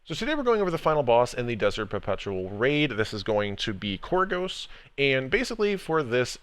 So today we're going over the final boss in the Desert Perpetual raid. This is going to be Koregos, and basically for this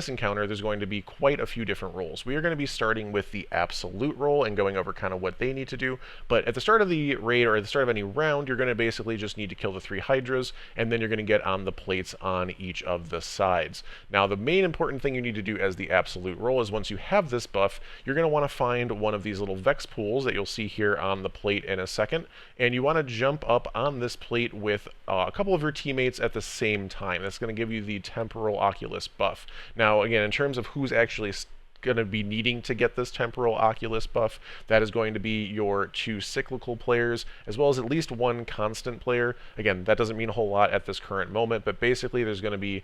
encounter, there's going to be quite a few different roles. We are going to be starting with the absolute role and going over kind of what they need to do. But at the start of the raid or at the start of any round, you're going to basically just need to kill the 3 hydras, and then you're going to get on the plates on each of the sides. Now, the main important thing you need to do as the absolute role is once you have this buff, you're going to want to find one of these little vex pools that you'll see here on the plate in a second, and you want to jump up on this plate with a couple of your teammates at the same time. That's going to give you the temporal oculus buff. Now, again, in terms of who's actually going to be needing to get this temporal oculus buff, that is going to be your 2 cyclical players, as well as at least 1 constant player. Again, that doesn't mean a whole lot at this current moment, but basically there's going to be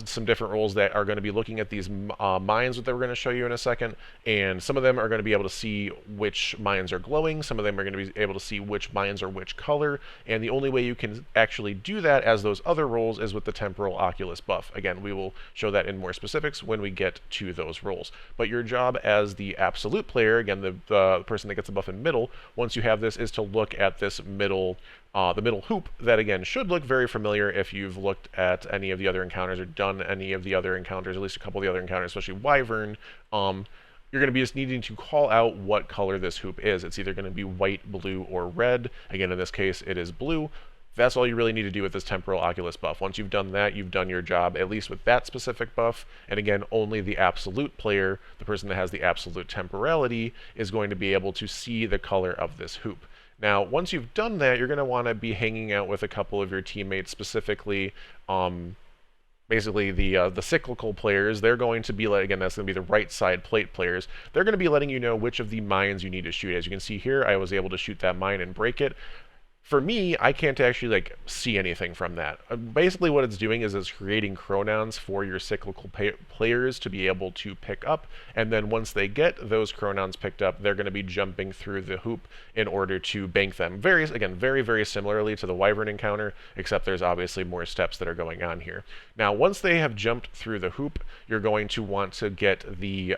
some different roles that are going to be looking at these mines that we're going to show you in a second, and some of them are going to be able to see which mines are glowing, some of them are going to be able to see which mines are which color, and the only way you can actually do that as those other roles is with the temporal oculus buff. Again, we will show that in more specifics when we get to those roles. But your job as the absolute player, again, the person that gets the buff in middle, once you have this, is to look at this middle the middle hoop that, again, should look very familiar if you've looked at any of the other encounters or done any of the other encounters, at least a couple of the other encounters, especially Wyvern. You're going to be just needing to call out what color this hoop is. It's either going to be white, blue, or red. Again, in this case, it is blue. That's all you really need to do with this temporal oculus buff. Once you've done that, you've done your job, at least with that specific buff. And again, only the absolute player, the person that has the absolute temporality, is going to be able to see the color of this hoop. Now, once you've done that, you're going to want to be hanging out with a couple of your teammates, specifically, basically the cyclical players. They're going to be, again, that's going to be the right side plate players. They're going to be letting you know which of the mines you need to shoot. As you can see here, I was able to shoot that mine and break it. For me, I can't actually see anything from that. Basically what it's doing is it's creating chronons for your cyclical players to be able to pick up, and then once they get those chronons picked up, they're going to be jumping through the hoop in order to bank them. Very, very similarly to the Wyvern encounter, except there's obviously more steps that are going on here. Now, once they have jumped through the hoop, you're going to want to get the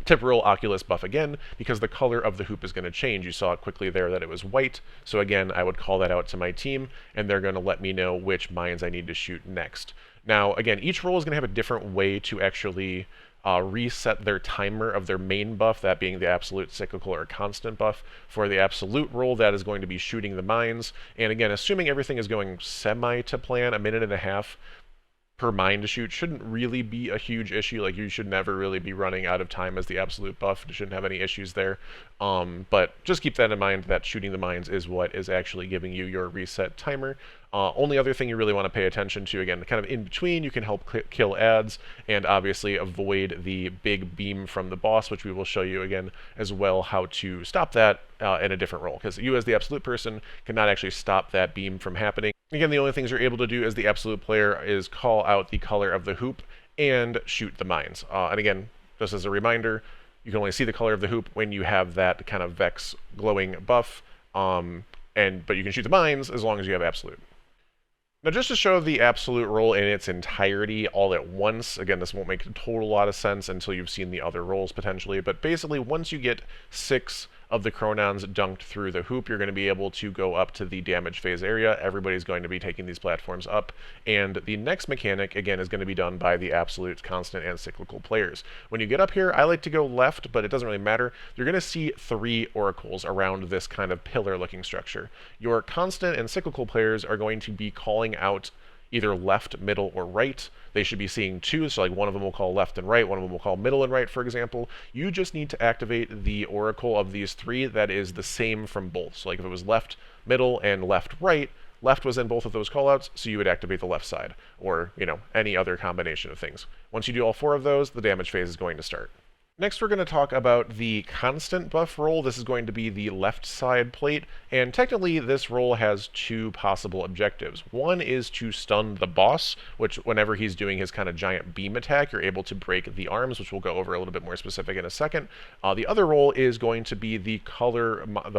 temporal oculus buff again, because the color of the hoop is going to change. You saw it quickly there that it was white, so again, I would call that out to my team, and they're going to let me know which mines I need to shoot next. Now, again, each role is going to have a different way to actually reset their timer of their main buff, that being the absolute, cyclical, or constant buff. For the absolute role, that is going to be shooting the mines, and again, assuming everything is going semi to plan, 1.5 minutes per mine to shoot shouldn't really be a huge issue. Like, you should never really be running out of time as the absolute buff. You shouldn't have any issues there. But just keep that in mind, that shooting the mines is what is actually giving you your reset timer. Only other thing you really want to pay attention to, again, kind of in between, you can help kill ads and obviously avoid the big beam from the boss, which we will show you again as well how to stop that in a different role, because you as the absolute person cannot actually stop that beam from happening. Again, the only things you're able to do as the absolute player is call out the color of the hoop and shoot the mines. And again, just as a reminder, you can only see the color of the hoop when you have that kind of Vex glowing buff, but you can shoot the mines as long as you have absolute. Now, just to show the absolute role in its entirety all at once, again, this won't make a total lot of sense until you've seen the other roles potentially, but basically once you get 6 of the chronons dunked through the hoop, you're going to be able to go up to the damage phase area. Everybody's going to be taking these platforms up, and the next mechanic, again, is going to be done by the absolute, constant, and cyclical players. When you get up here, I like to go left, but it doesn't really matter. You're going to see 3 oracles around this kind of pillar-looking structure. Your constant and cyclical players are going to be calling out either left, middle, or right. They should be seeing 2, so like one of them will call left and right, one of them will call middle and right, for example. You just need to activate the oracle of these 3 that is the same from both. So like if it was left, middle, and left, right, left was in both of those callouts, so you would activate the left side, or, any other combination of things. Once you do all 4 of those, the damage phase is going to start. Next, we're going to talk about the constant buff role. This is going to be the left side plate, and technically this role has 2 possible objectives. One is to stun the boss, which whenever he's doing his kind of giant beam attack, you're able to break the arms, which we'll go over a little bit more specific in a second. The other role is going to be the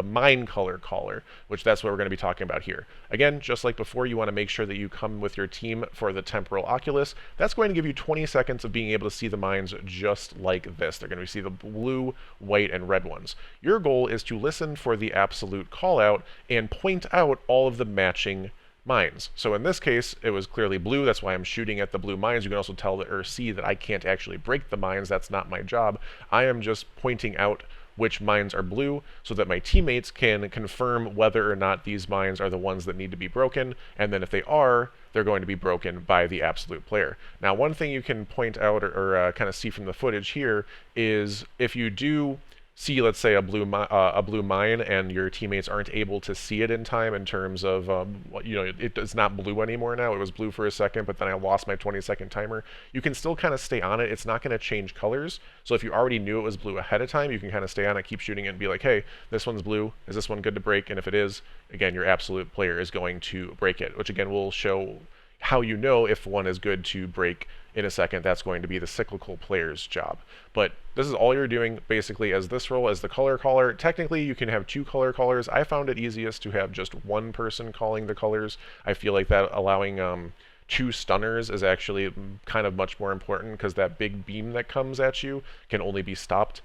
mine color caller, which that's what we're going to be talking about here. Again, just like before, you want to make sure that you come with your team for the temporal oculus. That's going to give you 20 seconds of being able to see the mines just like this. They're going to see the blue, white, and red ones. Your goal is to listen for the absolute call out and point out all of the matching mines. So in this case, it was clearly blue. That's why I'm shooting at the blue mines. You can also tell that, or see that I can't actually break the mines. That's not my job. I am just pointing out which mines are blue so that my teammates can confirm whether or not these mines are the ones that need to be broken, and then if they are, they're going to be broken by the absolute player. Now, one thing you can point out or kind of see from the footage here is if you do see, let's say, a blue mine, and your teammates aren't able to see it in time in terms of, it's not blue anymore now. It was blue for a second, but then I lost my 20-second timer. You can still kind of stay on it. It's not going to change colors. So if you already knew it was blue ahead of time, you can kind of stay on it, keep shooting it, and be like, hey, this one's blue. Is this one good to break? And if it is, again, your absolute player is going to break it, which again will show how you know if one is good to break in a second. That's going to be the cyclical player's job. But this is all you're doing basically as this role, as the color caller. Technically, you can have 2 color callers. I found it easiest to have just one person calling the colors. I feel like that allowing 2 stunners is actually kind of much more important, because that big beam that comes at you can only be stopped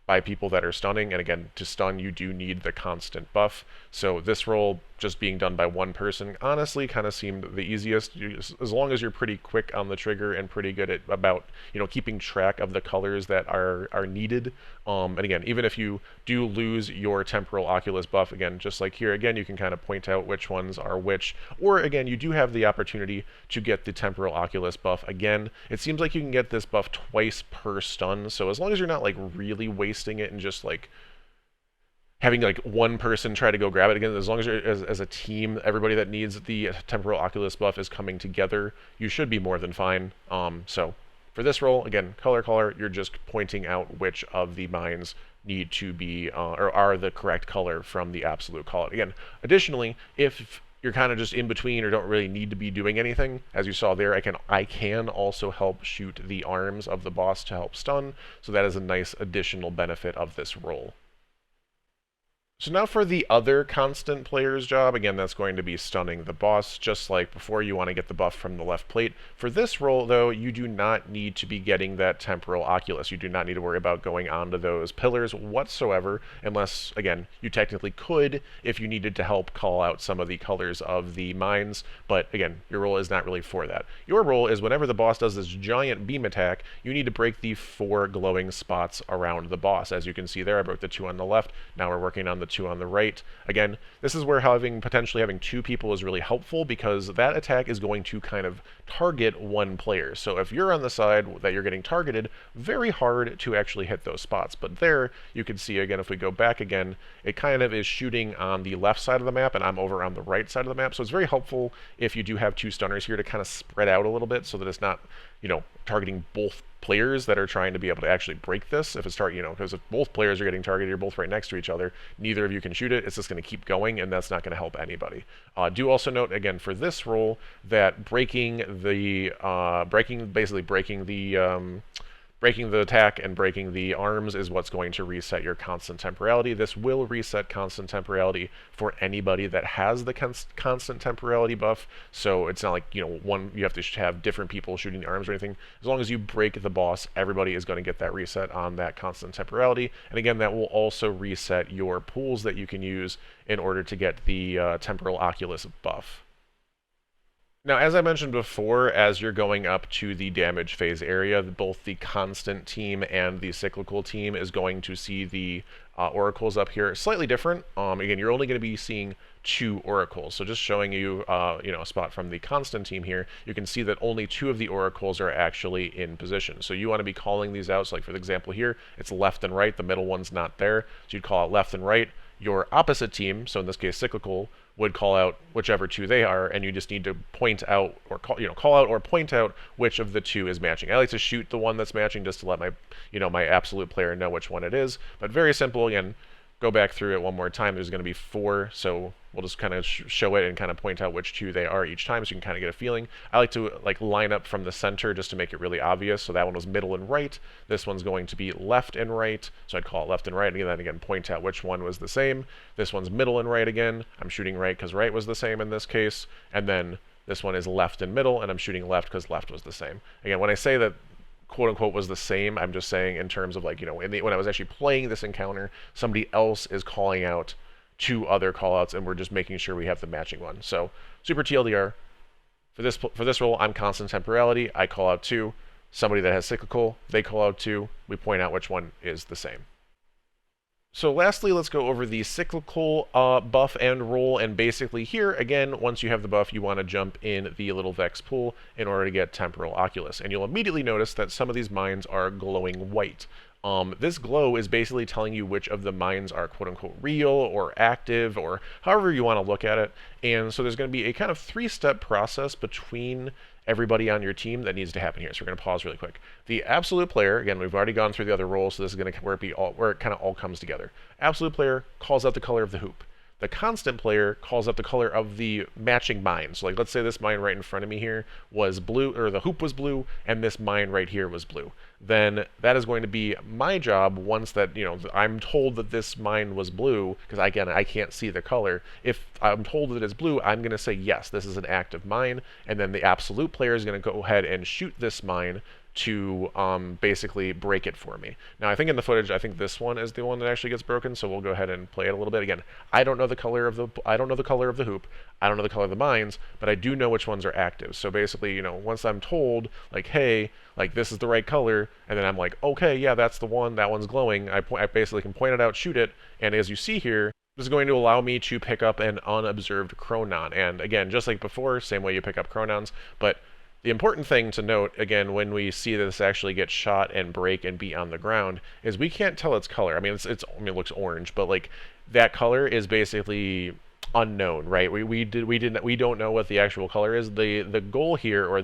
by people that are stunning, and again, to stun you do need the constant buff. So this role just being done by one person honestly kind of seemed the easiest, as long as you're pretty quick on the trigger and pretty good at about keeping track of the colors that are needed. And again, even if you do lose your temporal oculus buff, again, just like here, again, you can kind of point out which ones are which, or again, you do have the opportunity to get the temporal oculus buff again. It seems like you can get this buff twice per stun, so as long as you're not like really wasting it and just like having like one person try to go grab it, again, as long as you're as a team, everybody that needs the temporal oculus buff is coming together, you should be more than fine. So for this role, again, color caller, you're just pointing out which of the mines need to be or are the correct color from the absolute call out. Again, additionally, if you're kind of just in between or don't really need to be doing anything, as you saw there, I can also help shoot the arms of the boss to help stun, so that is a nice additional benefit of this role. So now for the other constant player's job, again, that's going to be stunning the boss. Just like before, you want to get the buff from the left plate. For this role, though, you do not need to be getting that temporal oculus. You do not need to worry about going onto those pillars whatsoever, unless, again, you technically could if you needed to help call out some of the colors of the mines. But again, your role is not really for that. Your role is whenever the boss does this giant beam attack, you need to break the 4 glowing spots around the boss. As you can see there, I broke the 2 on the left. Now we're working on the 2 on the right. Again, this is where potentially having 2 people is really helpful, because that attack is going to kind of target one player. So if you're on the side that you're getting targeted, very hard to actually hit those spots. But there, you can see again, if we go back again, it kind of is shooting on the left side of the map, and I'm over on the right side of the map. So it's very helpful if you do have 2 stunners here to kind of spread out a little bit, so that it's not, targeting both players that are trying to be able to actually break this. If it's because if both players are getting targeted, you're both right next to each other, neither of you can shoot it. It's just going to keep going, and that's not going to help anybody. Do also note again for this role that breaking the breaking the attack and breaking the arms is what's going to reset your constant temporality. This will reset constant temporality for anybody that has the constant temporality buff. So it's not like, you have to have different people shooting the arms or anything. As long as you break the boss, everybody is going to get that reset on that constant temporality. And again, that will also reset your pools that you can use in order to get the temporal oculus buff. Now, as I mentioned before, as you're going up to the damage phase area, both the constant team and the cyclical team is going to see the oracles up here. Slightly different. Again, you're only going to be seeing 2 oracles. So just showing you, a spot from the constant team here, you can see that only 2 of the oracles are actually in position. So you want to be calling these out. So like for the example here, it's left and right. The middle one's not there. So you'd call out left and right. Your opposite team, so in this case cyclical, would call out whichever 2 they are, and you just need to point out or call out or point out which of the 2 is matching. I like to shoot the one that's matching just to let my my absolute player know which one it is. But very simple. Again, go back through it one more time. There's going to be 4, so we'll just kind of show it and kind of point out which 2 they are each time, so you can kind of get a feeling. I like to line up from the center just to make it really obvious. So that one was middle and right. This one's going to be left and right. So I'd call it left and right, and then again point out which one was the same. This one's middle and right again. I'm shooting right because right was the same in this case. And then this one is left and middle, and I'm shooting left because left was the same. Again, when I say that quote unquote was the same. I'm just saying in terms of like, when I was actually playing this encounter, somebody else is calling out two other callouts, and we're just making sure we have the matching one. So super TLDR, for this role, I'm constant temporality. I call out 2. Somebody that has cyclical, they call out 2. We point out which one is the same. So lastly, let's go over the cyclical buff and role. And basically here, again, once you have the buff, you want to jump in the little Vex pool in order to get Temporal Oculus. And you'll immediately notice that some of these mines are glowing white. This glow is basically telling you which of the mines are quote-unquote real or active or however you want to look at it. And so there's going to be a kind of 3-step process between everybody on your team that needs to happen here. So we're going to pause really quick. The absolute player, again, we've already gone through the other roles, so this is going to where it kind of all comes together. Absolute player calls out the color of the hoop. The constant player calls out the color of the matching mine. So like, let's say this mine right in front of me here was blue, or the hoop was blue, and this mine right here was blue. Then that is going to be my job once that, I'm told that this mine was blue, because again, I can't see the color. If I'm told that it's blue, I'm going to say, yes, this is an active mine, and then the absolute player is going to go ahead and shoot this mine to basically break it for me. Now I think in the footage, I think this one is the one that actually gets broken, so we'll go ahead and play it a little bit. Again, I don't know the color of the hoop, I don't know the color of the color of the mines, but I do know which ones are active. So basically, once I'm told, like, hey, like this is the right color, and then I'm like, okay, yeah, that's the one, that one's glowing, I basically can point it out, shoot it, and as you see here, this is going to allow me to pick up an unobserved chronon. And again, just like before, same way you pick up chronons, but the important thing to note, again, when we see this actually get shot and break and be on the ground, is we can't tell its color. I mean, it looks orange, but like that color is basically unknown, right? We don't know what the actual color is. The goal here, or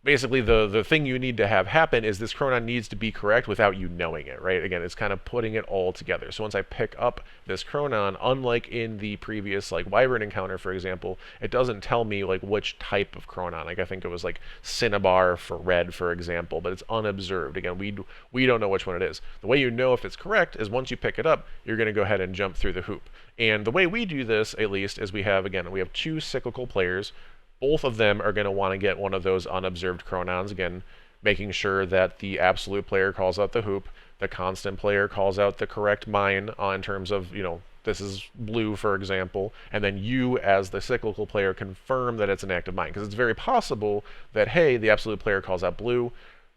basically the thing you need to have happen is this chronon needs to be correct without you knowing it, right? Again, it's kind of putting it all together. So once I pick up this chronon, unlike in the previous like Wyvern encounter, for example, it doesn't tell me like which type of chronon. Like I think it was like Cinnabar for red, for example, but it's unobserved. Again, we don't know which one it is. The way you know if it's correct is once you pick it up, you're going to go ahead and jump through the hoop. And the way we do this, at least, is we have 2 cyclical players. Both of them are going to want to get one of those unobserved chronons, again, making sure that the absolute player calls out the hoop, the constant player calls out the correct mine in terms of, this is blue, for example, and then you, as the cyclical player, confirm that it's an active mine. Because it's very possible that, hey, the absolute player calls out blue,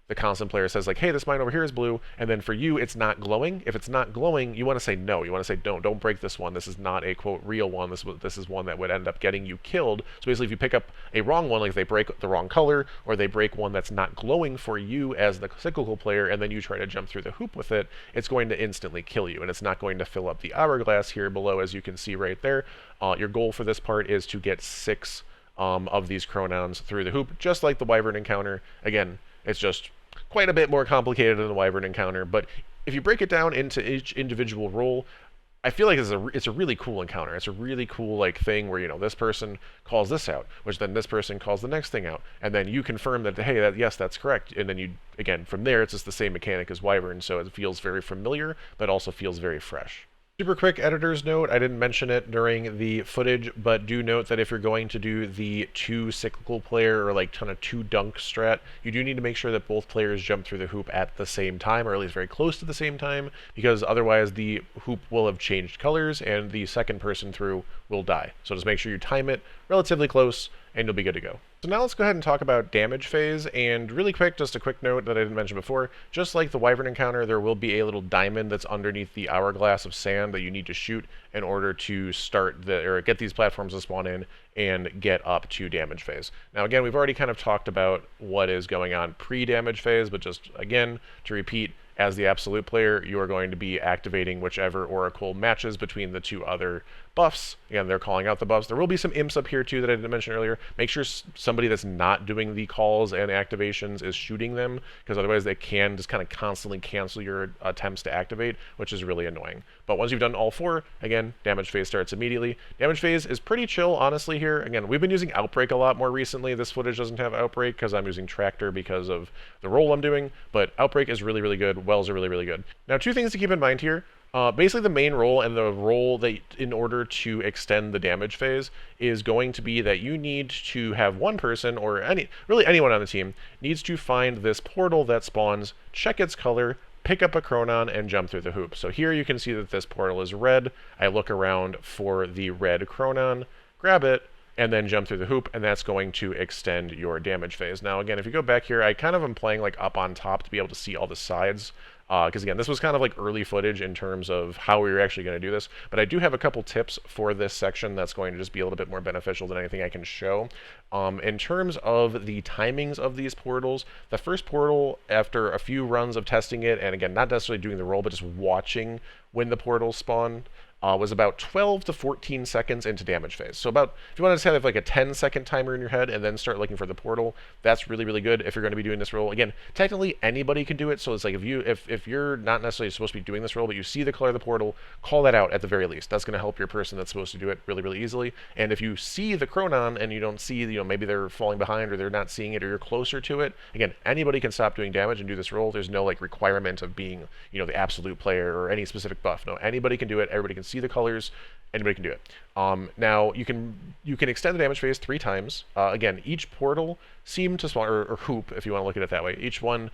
the constant player says like, hey, this mine over here is blue, and then for you, it's not glowing. If it's not glowing, you want to say no. You want to say, don't break this one. This is not a, quote, real one. This is one that would end up getting you killed. So basically, if you pick up a wrong one, like if they break the wrong color, or they break one that's not glowing for you as the cyclical player, and then you try to jump through the hoop with it, it's going to instantly kill you, and it's not going to fill up the hourglass here below, as you can see right there. Your goal for this part is to get 6 of these chronons through the hoop, just like the Wyvern encounter. Again, it's just quite a bit more complicated than the Wyvern encounter, but if you break it down into each individual role, I feel like it's a really cool encounter. It's a really cool like thing where this person calls this out, which then this person calls the next thing out, and then you confirm that, hey, yes, that's correct, and then you, again, from there it's just the same mechanic as Wyvern, so it feels very familiar but also feels very fresh. Super quick editor's note, I didn't mention it during the footage, but do note that if you're going to do the 2 cyclical player or like kind of 2 dunk strat, you do need to make sure that both players jump through the hoop at the same time, or at least very close to the same time, because otherwise the hoop will have changed colors and the second person through will die. So just make sure you time it relatively close and you'll be good to go. So now let's go ahead and talk about damage phase, and really quick, just a quick note that I didn't mention before, just like the Wyvern encounter, there will be a little diamond that's underneath the hourglass of sand that you need to shoot in order to get these platforms to spawn in and get up to damage phase. Now again, we've already kind of talked about what is going on pre-damage phase, but just again, to repeat, as the absolute player, you are going to be activating whichever oracle matches between the 2 other buffs. Again, they're calling out the buffs. There will be some imps up here too that I didn't mention earlier. Make sure somebody that's not doing the calls and activations is shooting them, because otherwise they can just kind of constantly cancel your attempts to activate, which is really annoying. But once you've done all 4, again, damage phase starts immediately. Damage phase is pretty chill, honestly, here. Again, we've been using Outbreak a lot more recently. This footage doesn't have Outbreak because I'm using Tractor because of the role I'm doing, but Outbreak is really, really good. Wells are really, really good. Now, 2 things to keep in mind here. Basically, the main role and the role that in order to extend the damage phase is going to be that you need to have one person, or really anyone on the team, needs to find this portal that spawns, check its color, pick up a Chronon, and jump through the hoop. So here you can see that this portal is red. I look around for the red Chronon, grab it, and then jump through the hoop, and that's going to extend your damage phase. Now again, if you go back here, I kind of am playing like up on top to be able to see all the sides, because again, this was kind of like early footage in terms of how we were actually going to do this, but I do have a couple tips for this section that's going to just be a little bit more beneficial than anything I can show. In terms of the timings of these portals, the first portal, after a few runs of testing it, and again, not necessarily doing the roll, but just watching when the portals spawn, was about 12 to 14 seconds into damage phase. So about, if you want to have like a 10-second timer in your head and then start looking for the portal, that's really, really good if you're going to be doing this roll. Again, technically anybody can do it, so it's like if you're not necessarily supposed to be doing this roll, but you see the color of the portal, call that out at the very least. That's going to help your person that's supposed to do it really, really easily. And if you see the Chronon and you don't see, maybe they're falling behind or they're not seeing it or you're closer to it, again, anybody can stop doing damage and do this roll. There's no like requirement of being, the absolute player or any specific buff. No, anybody can do it. Everybody can see the colors. Anybody can do it. Now you can extend the damage phase 3 times. Again, each portal seemed to spawn, or hoop, if you want to look at it that way. Each one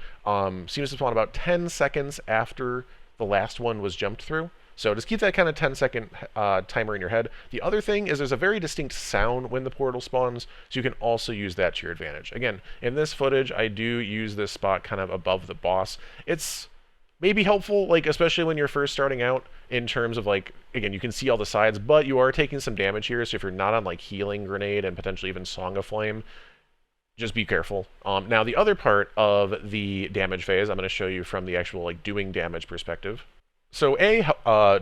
seems to spawn about 10 seconds after the last one was jumped through. So just keep that kind of 10-second timer in your head. The other thing is there's a very distinct sound when the portal spawns, so you can also use that to your advantage. Again, in this footage, I do use this spot kind of above the boss. It's maybe helpful, like especially when you're first starting out, in terms of like, again, you can see all the sides, but you are taking some damage here, so if you're not on like Healing Grenade and potentially even Song of Flame, just be careful. Now the other part of the damage phase, I'm going to show you from the actual like doing damage perspective. So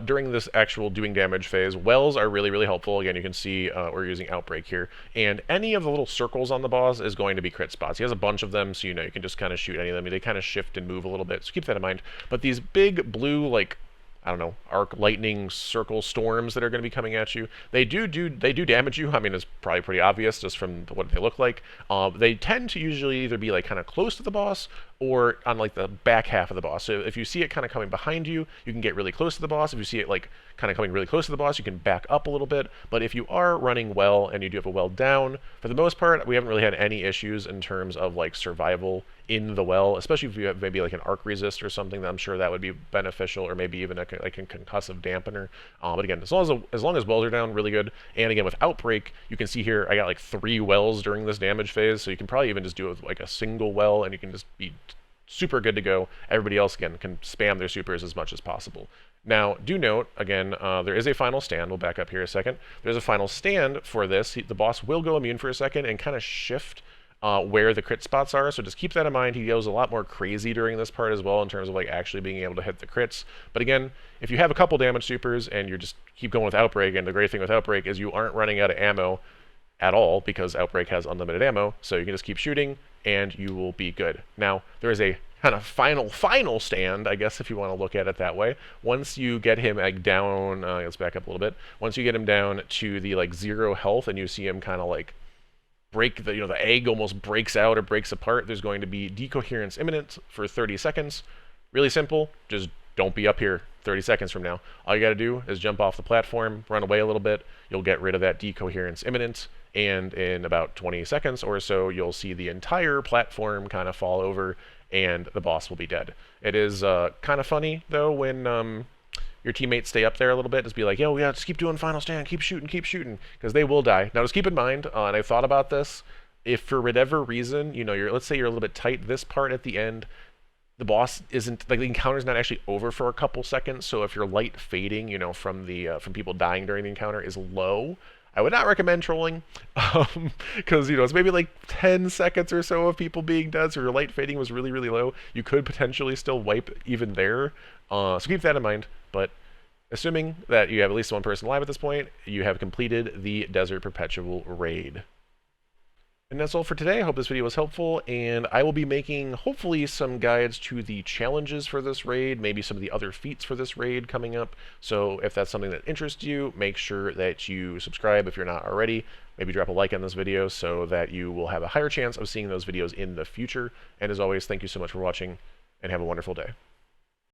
during this actual doing damage phase, wells are really, really helpful. Again, you can see we're using Outbreak here. And any of the little circles on the boss is going to be crit spots. He has a bunch of them, so you can just kind of shoot any of them. They kind of shift and move a little bit, so keep that in mind. But these big blue, like, I don't know, arc lightning circle storms that are going to be coming at you, they do damage you. I mean, it's probably pretty obvious just from what they look like. They tend to usually either be like kind of close to the boss or on like the back half of the boss. So if you see it kind of coming behind you, you can get really close to the boss. If you see it like kind of coming really close to the boss, you can back up a little bit. But if you are running well and you do have a well down, for the most part, we haven't really had any issues in terms of like survival in the well, especially if you have maybe like an arc resist or something. I'm sure that would be beneficial, or maybe even like a concussive dampener. But again, as long as wells are down, really good. And again, with Outbreak, you can see here I got like 3 wells during this damage phase, so you can probably even just do it with like a single well, and you can just be super good to go. Everybody else, again, can spam their supers as much as possible. Now, do note, again, there is a final stand. We'll back up here a second. There's a final stand for this. The boss will go immune for a second and kind of shift where the crit spots are, so just keep that in mind. He goes a lot more crazy during this part as well in terms of like actually being able to hit the crits. But again, if you have a couple damage supers and you just keep going with Outbreak, and the great thing with Outbreak is you aren't running out of ammo at all, because Outbreak has unlimited ammo, so you can just keep shooting and you will be good. Now, there is a kind of final stand, I guess, if you want to look at it that way. Once you get him like down, let's back up a little bit. Once you get him down to the like 0 health and you see him kind of like break the, the egg almost breaks out or breaks apart, there's going to be decoherence imminent for 30 seconds. Really simple, just don't be up here 30 seconds from now. All you got to do is jump off the platform, run away a little bit, you'll get rid of that decoherence imminent, and in about 20 seconds or so, you'll see the entire platform kind of fall over, and the boss will be dead. It is kind of funny, though, when your teammates stay up there a little bit, just be like, yo, yeah, just keep doing final stand, keep shooting, because they will die. Now, just keep in mind, and I've thought about this, if for whatever reason, let's say you're a little bit tight, this part at the end, the boss isn't, like, the encounter's not actually over for a couple seconds, so if your light fading, from people dying during the encounter is low, I would not recommend trolling, because, it's maybe like 10 seconds or so of people being dead, so your light fading was really, really low. You could potentially still wipe even there, so keep that in mind. But assuming that you have at least one person alive at this point, you have completed the Desert Perpetual raid. And that's all for today. I hope this video was helpful, and I will be making, hopefully, some guides to the challenges for this raid, maybe some of the other feats for this raid coming up. So if that's something that interests you, make sure that you subscribe if you're not already. Maybe drop a like on this video so that you will have a higher chance of seeing those videos in the future. And as always, thank you so much for watching, and have a wonderful day.